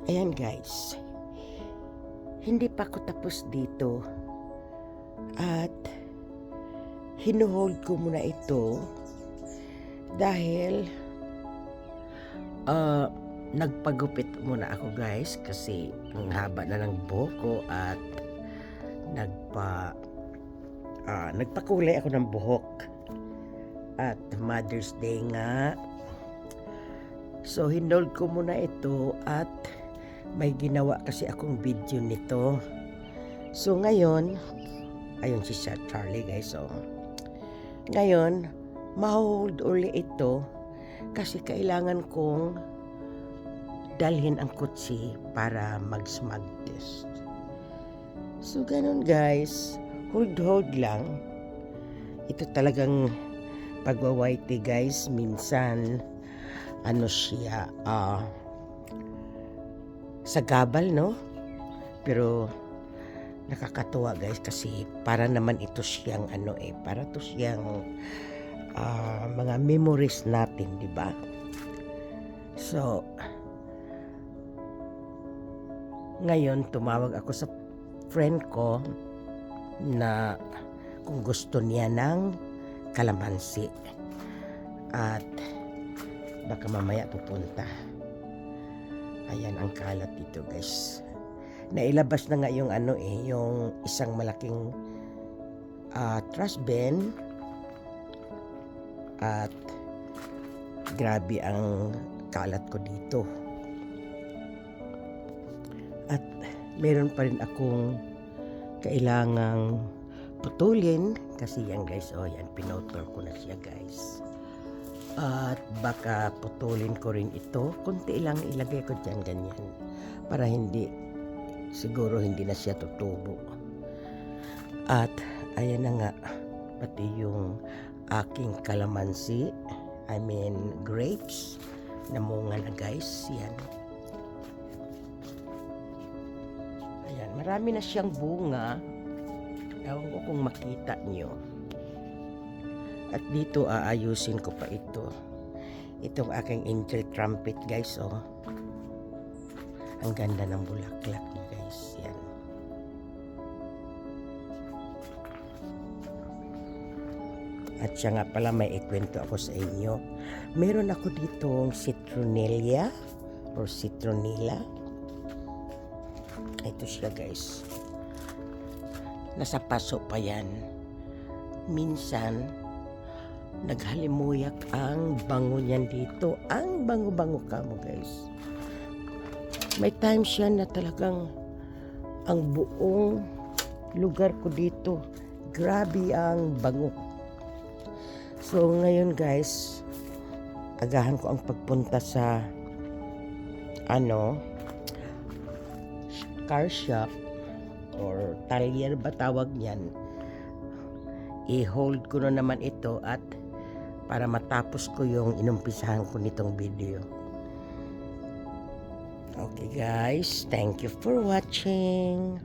Ayan guys, hindi pa ako tapos dito at hinuhold ko muna ito dahil nagpagupit muna ako guys kasi ang haba na ng buhok ko at nagpakulay ako ng buhok at Mother's Day nga. So hinold ko muna ito at may ginawa kasi akong video nito. So ngayon, ayun si Charlie guys. So ngayon, ma-hold uli ito kasi kailangan kong dalhin ang kutsi para mag-smog test. So ganun guys, hold lang. Ito talagang pagwa-whitey guys, minsan ano siya, sa gabal, no? Pero nakakatuwa guys kasi para naman ito siyang para to siyang mga memories natin, di ba? So ngayon tumawag ako sa friend ko na kung gusto niya ng kalamansi at baka mamaya pupunta. Ayan ang kalat dito guys. Nailabas na nga yung yung isang malaking trash bin at grabe ang kalat ko dito. At meron pa rin akong kailangang putulin kasi yan guys, yan pinutol ko na siya guys. At baka putulin ko rin ito, kunti lang ilagay ko dyan ganyan para siguro hindi na siya tutubo. At ayan na nga, pati yung aking kalamansi, grapes, namunga na guys, yan. Ayan, marami na siyang bunga. Ewan ko kung makita nyo. At dito aayusin ko pa ito. Itong aking angel trumpet guys, Ang ganda ng bulaklak niya guys, yan. At siya nga pala, may ikwento ako sa inyo. Meron ako ditong citronella or citronilla. Ito siya guys. Nasa paso pa yan. Minsan naghalimuyak ang bango niyan dito. Ang bango-bango ka mo guys. May time siya na talagang ang buong lugar ko dito, grabe ang bango. So ngayon guys, agahan ko ang pagpunta sa car shop or talyer ba tawag niyan. I-hold ko na naman ito at para matapos ko yung inumpisahan ko nitong video. Okay guys, thank you for watching.